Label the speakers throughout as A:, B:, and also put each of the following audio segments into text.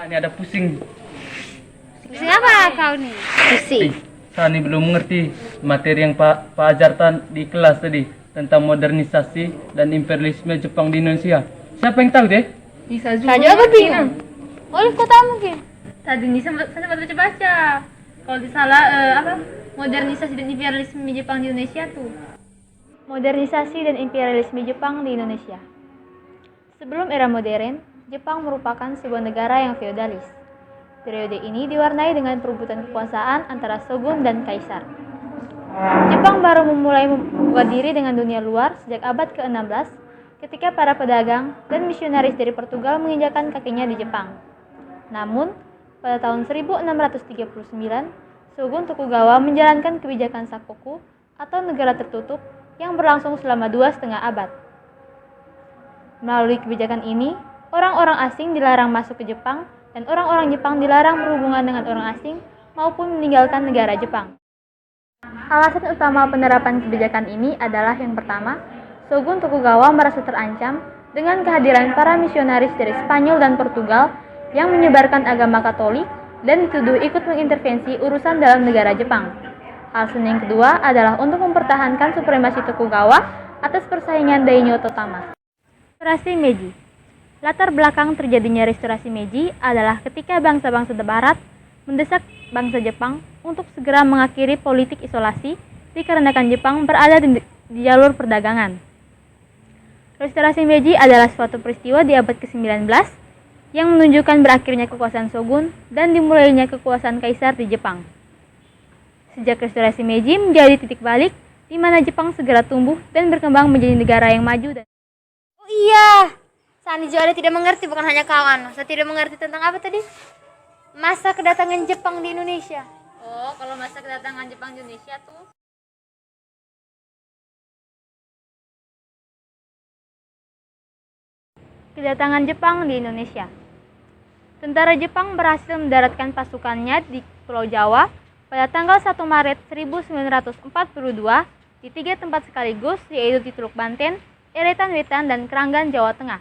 A: Ini ada pusing.
B: Pusing apa kau nih?
A: Pusing. Saya ini belum mengerti materi yang Pak ajarkan di kelas tadi tentang modernisasi dan imperialisme Jepang di Indonesia. Siapa yang tahu deh?
C: Bisa
B: Saya
C: juga.
B: juga bingung. Oleh kau tahu mungkin?
C: Tadi ini saya sempat baca-baca. Kalau di salah modernisasi dan imperialisme Jepang di Indonesia tuh.
B: Modernisasi dan imperialisme Jepang di Indonesia. Sebelum era modern, Jepang merupakan sebuah negara yang feodalis. Periode ini diwarnai dengan perebutan kekuasaan antara shogun dan kaisar. Jepang baru memulai membuka diri dengan dunia luar sejak abad ke-16 ketika para pedagang dan misionaris dari Portugal menginjakan kakinya di Jepang. Namun, pada tahun 1639, Shogun Tokugawa menjalankan kebijakan Sakoku atau negara tertutup yang berlangsung selama 2,5 abad. Melalui kebijakan ini, orang-orang asing dilarang masuk ke Jepang dan orang-orang Jepang dilarang berhubungan dengan orang asing maupun meninggalkan negara Jepang. Alasan utama penerapan kebijakan ini adalah yang pertama, Shogun Tokugawa merasa terancam dengan kehadiran para misionaris dari Spanyol dan Portugal yang menyebarkan agama Katolik dan dituduh ikut mengintervensi urusan dalam negara Jepang. Alasan yang kedua adalah untuk mempertahankan supremasi Tokugawa atas persaingan daimyo Totama. Restorasi Meiji. Latar belakang terjadinya restorasi Meiji adalah ketika bangsa-bangsa Barat mendesak bangsa Jepang untuk segera mengakhiri politik isolasi dikarenakan Jepang berada di jalur perdagangan. Restorasi Meiji adalah suatu peristiwa di abad ke-19 yang menunjukkan berakhirnya kekuasaan shogun dan dimulainya kekuasaan kaisar di Jepang. Sejak restorasi Meiji menjadi titik balik di mana Jepang segera tumbuh dan berkembang menjadi negara yang maju dan
D: Oh iya, Sani juga tidak mengerti, bukan hanya kawan. Saya tidak mengerti tentang apa tadi? Masa kedatangan Jepang di Indonesia.
C: Oh, kalau masa kedatangan Jepang di Indonesia tuh
B: kedatangan Jepang di Indonesia. Tentara Jepang berhasil mendaratkan pasukannya di Pulau Jawa pada tanggal 1 Maret 1942 di 3 tempat sekaligus, yaitu di Teluk Banten, Eretan Wetan, dan Kranggan, Jawa Tengah.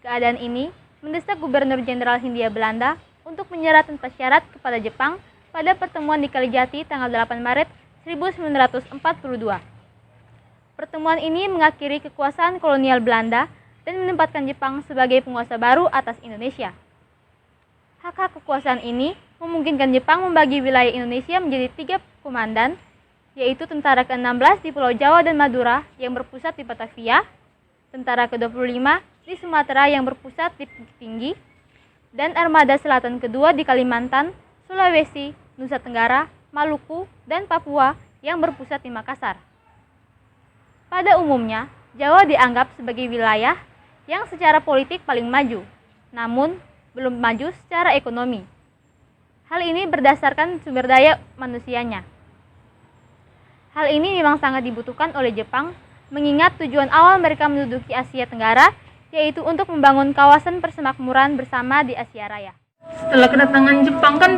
B: Keadaan ini mendesak Gubernur Jenderal Hindia Belanda untuk menyerah tanpa syarat kepada Jepang pada pertemuan di Kalijati tanggal 8 Maret 1942. Pertemuan ini mengakhiri kekuasaan kolonial Belanda dan menempatkan Jepang sebagai penguasa baru atas Indonesia. Hak-hak kekuasaan ini memungkinkan Jepang membagi wilayah Indonesia menjadi 3 komandan, yaitu tentara ke-16 di Pulau Jawa dan Madura yang berpusat di Batavia, tentara ke-25 di Sumatera yang berpusat di Bukit Tinggi, dan armada selatan kedua di Kalimantan, Sulawesi, Nusa Tenggara, Maluku, dan Papua yang berpusat di Makassar. Pada umumnya, Jawa dianggap sebagai wilayah yang secara politik paling maju, namun belum maju secara ekonomi. Hal ini berdasarkan sumber daya manusianya. Hal ini memang sangat dibutuhkan oleh Jepang, mengingat tujuan awal mereka menduduki Asia Tenggara, yaitu untuk membangun kawasan persemakmuran bersama di Asia Raya.
C: setelah kedatangan Jepang kan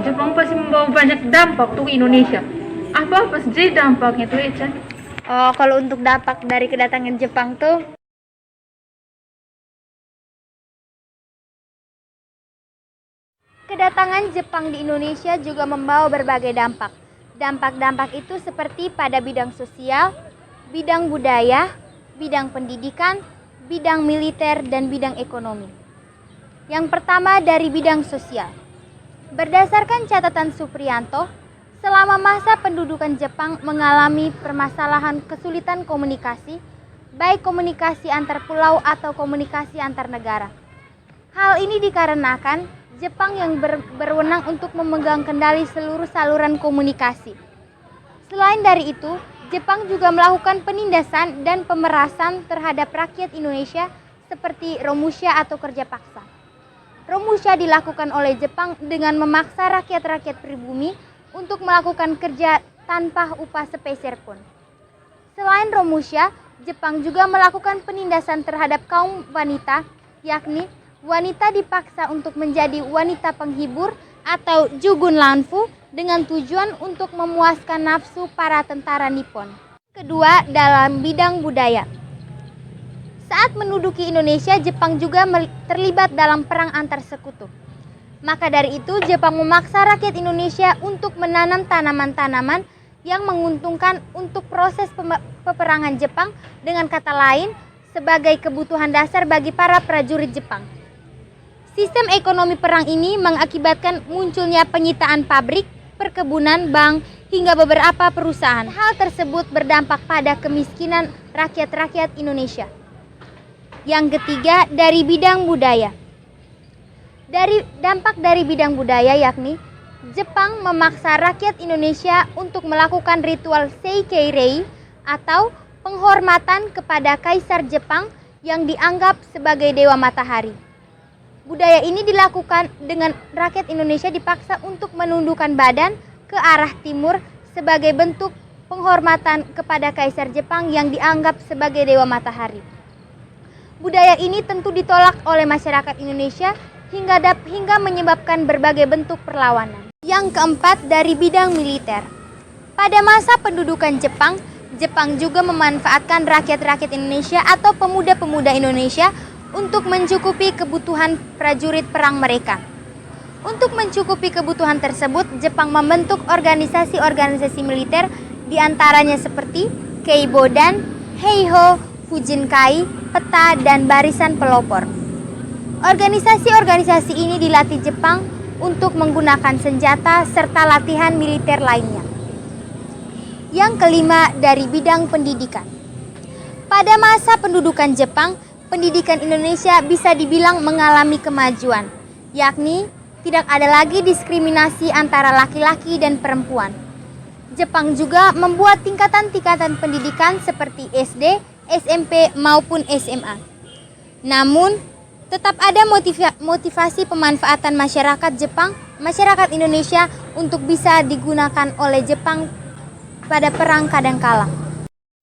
C: Jepang pasti membawa banyak dampak tuh ke Indonesia. Apa sih dampaknya tuh, Eca?
D: Oh, kalau untuk dampak dari kedatangan Jepang tuh, kedatangan Jepang di Indonesia juga membawa berbagai dampak. Dampak-dampak itu seperti pada bidang sosial, bidang budaya, bidang pendidikan, bidang militer, dan bidang ekonomi. Yang pertama dari bidang sosial. Berdasarkan catatan Supriyanto, selama masa pendudukan Jepang mengalami permasalahan kesulitan komunikasi, baik komunikasi antar pulau atau komunikasi antar negara. Hal ini dikarenakan Jepang yang berwenang untuk memegang kendali seluruh saluran komunikasi. Selain dari itu, Jepang juga melakukan penindasan dan pemerasan terhadap rakyat Indonesia seperti romusha atau kerja paksa. Romusha dilakukan oleh Jepang dengan memaksa rakyat-rakyat pribumi untuk melakukan kerja tanpa upah sepeser pun. Selain romusha, Jepang juga melakukan penindasan terhadap kaum wanita, yakni wanita dipaksa untuk menjadi wanita penghibur atau jugun lanfu dengan tujuan untuk memuaskan nafsu para tentara Nippon. Kedua, dalam bidang budaya. Saat menduduki Indonesia, Jepang juga terlibat dalam perang antar sekutu. Maka dari itu Jepang memaksa rakyat Indonesia untuk menanam tanaman-tanaman yang menguntungkan untuk proses peperangan Jepang, dengan kata lain sebagai kebutuhan dasar bagi para prajurit Jepang. Sistem ekonomi perang ini mengakibatkan munculnya penyitaan pabrik, perkebunan, bank, hingga beberapa perusahaan. Hal tersebut berdampak pada kemiskinan rakyat-rakyat Indonesia. Yang ketiga, dari bidang budaya. Dampak dari bidang budaya yakni Jepang memaksa rakyat Indonesia untuk melakukan ritual Seikei-rei atau penghormatan kepada Kaisar Jepang yang dianggap sebagai dewa matahari. Budaya ini dilakukan dengan rakyat Indonesia dipaksa untuk menundukkan badan ke arah timur sebagai bentuk penghormatan kepada Kaisar Jepang yang dianggap sebagai dewa matahari. Budaya ini tentu ditolak oleh masyarakat Indonesia hingga menyebabkan berbagai bentuk perlawanan. Yang keempat, dari bidang militer. Pada masa pendudukan Jepang, Jepang juga memanfaatkan rakyat-rakyat Indonesia atau pemuda-pemuda Indonesia untuk mencukupi kebutuhan prajurit perang mereka. Untuk mencukupi kebutuhan tersebut, Jepang membentuk organisasi-organisasi militer diantaranya seperti Keibodan, Heiho, Fujinkai, Peta, dan Barisan Pelopor. Organisasi-organisasi ini dilatih Jepang untuk menggunakan senjata serta latihan militer lainnya. Yang kelima, dari bidang pendidikan. Pada masa pendudukan Jepang, pendidikan Indonesia bisa dibilang mengalami kemajuan, yakni tidak ada lagi diskriminasi antara laki-laki dan perempuan. Jepang juga membuat tingkatan-tingkatan pendidikan seperti SD, SMP, maupun SMA. Namun, tetap ada motivasi pemanfaatan masyarakat masyarakat Indonesia untuk bisa digunakan oleh Jepang pada perang kadangkala.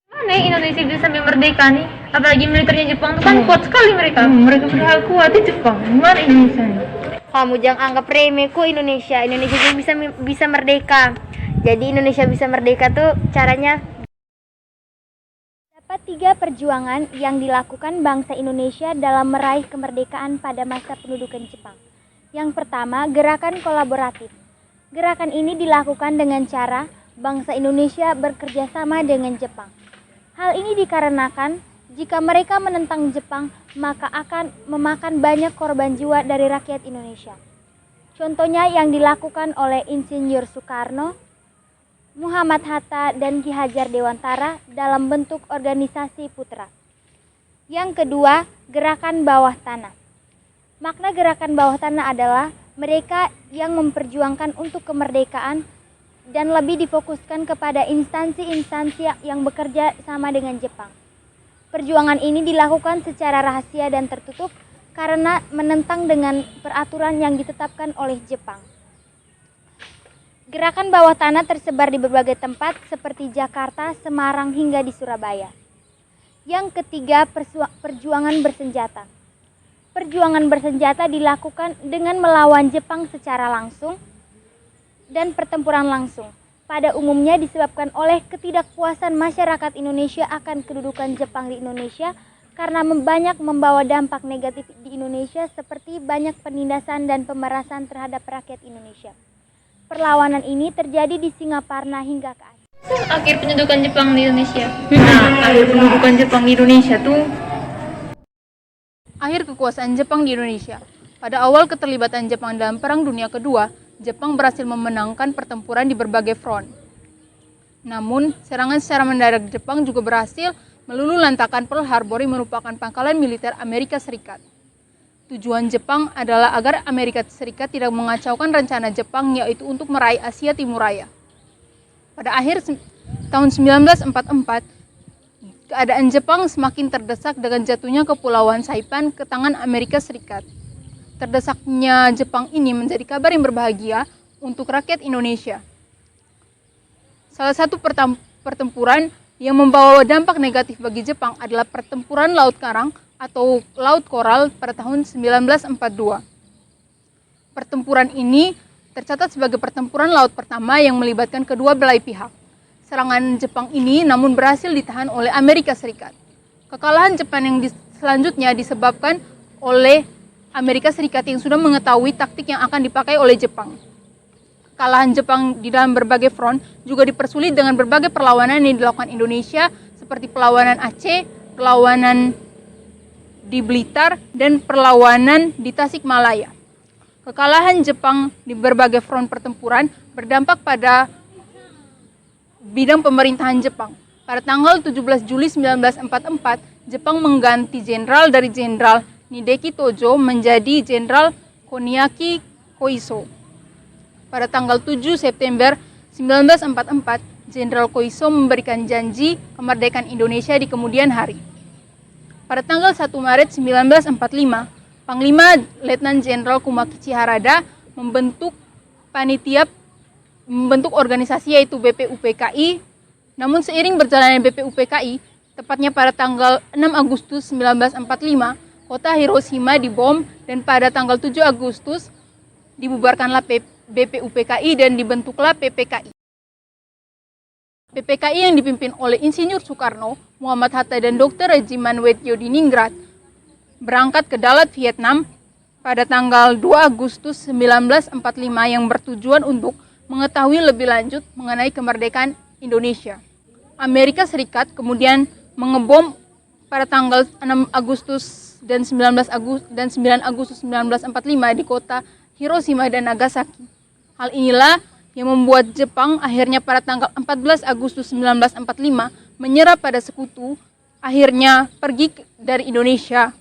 C: Mana Indonesia bisa sampai merdeka nih? Apalagi militernya Jepang itu kan kuat sekali mereka. Mereka berusaha kuat di Jepang. Gimana Indonesia nih?
D: Kamu jangan anggap remeh kok Indonesia juga bisa merdeka. Jadi Indonesia bisa merdeka tuh caranya. Dapat 3 perjuangan yang dilakukan bangsa Indonesia dalam meraih kemerdekaan pada masa pendudukan Jepang. Yang pertama, gerakan kolaboratif. Gerakan ini dilakukan dengan cara bangsa Indonesia bekerja sama dengan Jepang. Hal ini dikarenakan jika mereka menentang Jepang, maka akan memakan banyak korban jiwa dari rakyat Indonesia. Contohnya yang dilakukan oleh Insinyur Soekarno, Muhammad Hatta, dan Ki Hajar Dewantara dalam bentuk organisasi putra. Yang kedua, gerakan bawah tanah. Makna gerakan bawah tanah adalah mereka yang memperjuangkan untuk kemerdekaan dan lebih difokuskan kepada instansi-instansi yang bekerja sama dengan Jepang. Perjuangan ini dilakukan secara rahasia dan tertutup karena menentang dengan peraturan yang ditetapkan oleh Jepang. Gerakan bawah tanah tersebar di berbagai tempat seperti Jakarta, Semarang, hingga di Surabaya. Yang ketiga, perjuangan bersenjata. Perjuangan bersenjata dilakukan dengan melawan Jepang secara langsung dan pertempuran langsung. Pada umumnya disebabkan oleh ketidakpuasan masyarakat Indonesia akan kedudukan Jepang di Indonesia karena banyak membawa dampak negatif di Indonesia seperti banyak penindasan dan pemerasan terhadap rakyat Indonesia. Perlawanan ini terjadi di Singaparna hingga ke Aceh.
C: Akhir pendudukan Jepang di Indonesia. Nah, akhir pendudukan Jepang di Indonesia tuh
E: Akhir kekuasaan Jepang di Indonesia. Pada awal keterlibatan Jepang dalam Perang Dunia Kedua, Jepang berhasil memenangkan pertempuran di berbagai front. Namun, serangan secara mendadak Jepang juga berhasil meluluhlantakkan Pearl Harbor yang merupakan pangkalan militer Amerika Serikat. Tujuan Jepang adalah agar Amerika Serikat tidak mengacaukan rencana Jepang, yaitu untuk meraih Asia Timur Raya. Pada akhir tahun 1944, keadaan Jepang semakin terdesak dengan jatuhnya Kepulauan Saipan ke tangan Amerika Serikat. Terdesaknya Jepang ini menjadi kabar yang berbahagia untuk rakyat Indonesia. Salah satu pertempuran yang membawa dampak negatif bagi Jepang adalah pertempuran Laut Karang atau Laut Koral pada tahun 1942. Pertempuran ini tercatat sebagai pertempuran laut pertama yang melibatkan kedua belah pihak. Serangan Jepang ini namun berhasil ditahan oleh Amerika Serikat. Kekalahan Jepang yang selanjutnya disebabkan oleh Amerika Serikat yang sudah mengetahui taktik yang akan dipakai oleh Jepang. Kekalahan Jepang di dalam berbagai front juga dipersulit dengan berbagai perlawanan yang dilakukan Indonesia seperti perlawanan Aceh, perlawanan di Blitar, dan perlawanan di Tasikmalaya. Kekalahan Jepang di berbagai front pertempuran berdampak pada bidang pemerintahan Jepang. Pada tanggal 17 Juli 1944, Jepang mengganti jenderal dari Jenderal Hideki Tojo menjadi Jenderal Koniaki Koiso. Pada tanggal 7 September 1944, Jenderal Koiso memberikan janji kemerdekaan Indonesia di kemudian hari. Pada tanggal 1 Maret 1945, Panglima Letnan Jenderal Kumakichi Harada membentuk organisasi yaitu BPUPKI. Namun seiring berjalannya BPUPKI, tepatnya pada tanggal 6 Agustus 1945, kota Hiroshima dibom dan pada tanggal 7 Agustus dibubarkanlah BPUPKI dan dibentuklah PPKI. PPKI yang dipimpin oleh Insinyur Soekarno, Muhammad Hatta, dan Dr. Regiman Wetjo di Ningrat berangkat ke Dalat, Vietnam pada tanggal 2 Agustus 1945 yang bertujuan untuk mengetahui lebih lanjut mengenai kemerdekaan Indonesia. Amerika Serikat kemudian mengebom pada tanggal 6 Agustus dan 9 Agustus 1945 di kota Hiroshima dan Nagasaki. Hal inilah yang membuat Jepang akhirnya pada tanggal 14 Agustus 1945 menyerah pada sekutu, akhirnya pergi dari Indonesia.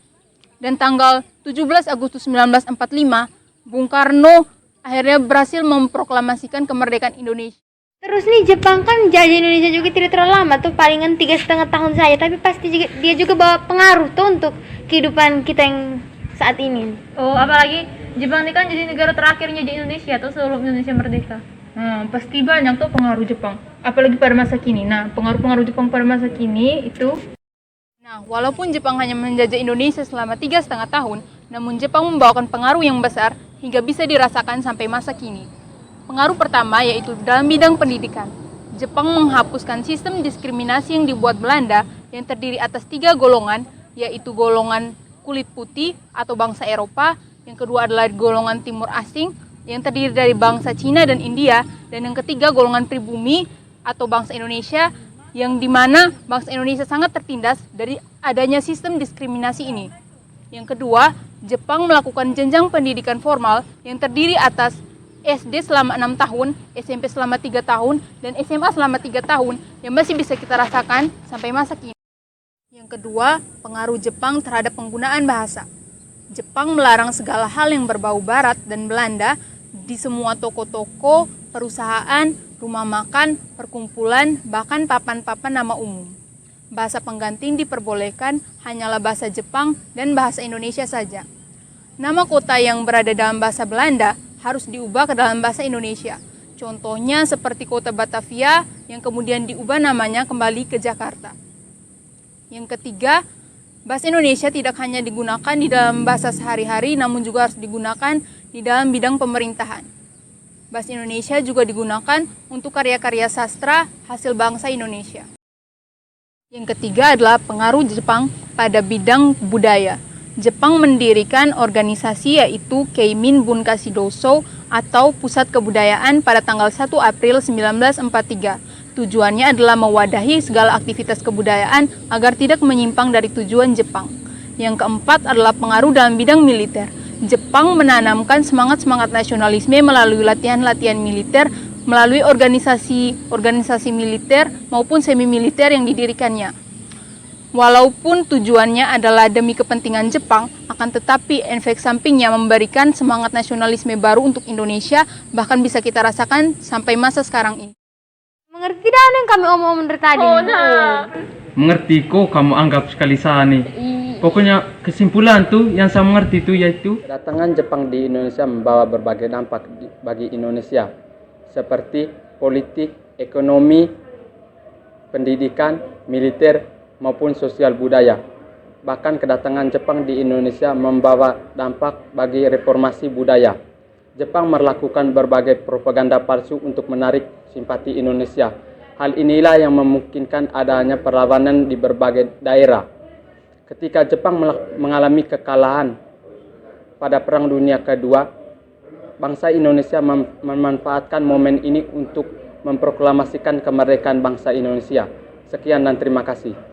E: Dan tanggal 17 Agustus 1945, Bung Karno akhirnya berhasil memproklamasikan kemerdekaan Indonesia.
D: Terus nih Jepang kan jajah Indonesia juga tidak terlalu lama tuh, palingan 3,5 tahun saja, tapi pasti dia juga bawa pengaruh tuh untuk kehidupan kita yang saat ini.
C: Oh, apalagi Jepang ini kan jadi negara terakhirnya di Indonesia tuh sebelum Indonesia merdeka. Pasti banyak tuh pengaruh Jepang, apalagi pada masa kini. Nah, pengaruh Jepang pada masa kini itu.
E: Nah, walaupun Jepang hanya menjajah Indonesia selama 3,5 tahun, namun Jepang membawakan pengaruh yang besar hingga bisa dirasakan sampai masa kini. Pengaruh pertama yaitu dalam bidang pendidikan. Jepang menghapuskan sistem diskriminasi yang dibuat Belanda yang terdiri atas 3 golongan, yaitu golongan kulit putih atau bangsa Eropa, yang kedua adalah golongan timur asing yang terdiri dari bangsa Cina dan India, dan yang ketiga golongan pribumi atau bangsa Indonesia, yang dimana bangsa Indonesia sangat tertindas dari adanya sistem diskriminasi ini. Yang kedua, Jepang melakukan jenjang pendidikan formal yang terdiri atas SD selama 6 tahun, SMP selama 3 tahun, dan SMA selama 3 tahun yang masih bisa kita rasakan sampai masa kini. Yang kedua, pengaruh Jepang terhadap penggunaan bahasa. Jepang melarang segala hal yang berbau Barat dan Belanda di semua toko-toko, perusahaan, rumah makan, perkumpulan, bahkan papan-papan nama umum. Bahasa pengganti diperbolehkan hanyalah bahasa Jepang dan bahasa Indonesia saja. Nama kota yang berada dalam bahasa Belanda harus diubah ke dalam bahasa Indonesia. Contohnya seperti kota Batavia yang kemudian diubah namanya kembali ke Jakarta. Yang ketiga, bahasa Indonesia tidak hanya digunakan di dalam bahasa sehari-hari, namun juga harus digunakan di dalam bidang pemerintahan. Bahasa Indonesia juga digunakan untuk karya-karya sastra hasil bangsa Indonesia. Yang ketiga adalah pengaruh Jepang pada bidang budaya. Jepang mendirikan organisasi yaitu Keimin Bunkashi Doso atau Pusat Kebudayaan pada tanggal 1 April 1943. Tujuannya adalah mewadahi segala aktivitas kebudayaan agar tidak menyimpang dari tujuan Jepang. Yang keempat adalah pengaruh dalam bidang militer. Jepang menanamkan semangat-semangat nasionalisme melalui latihan-latihan militer, melalui organisasi militer maupun semi-militer yang didirikannya. Walaupun tujuannya adalah demi kepentingan Jepang, akan tetapi efek sampingnya memberikan semangat nasionalisme baru untuk Indonesia, bahkan bisa kita rasakan sampai masa sekarang ini.
D: Mengerti tidak yang kami omong dari tadi?
C: Oh, nah.
A: Mengerti kok kamu anggap sekali salah nih. Pokoknya kesimpulan tuh yang saya mengerti itu yaitu kedatangan Jepang di Indonesia membawa berbagai dampak bagi Indonesia seperti politik, ekonomi, pendidikan, militer maupun sosial budaya. Bahkan kedatangan Jepang di Indonesia membawa dampak bagi reformasi budaya. Jepang melakukan berbagai propaganda palsu untuk menarik simpati Indonesia. Hal inilah yang memungkinkan adanya perlawanan di berbagai daerah. Ketika Jepang mengalami kekalahan pada Perang Dunia Kedua, bangsa Indonesia memanfaatkan momen ini untuk memproklamasikan kemerdekaan bangsa Indonesia. Sekian dan terima kasih.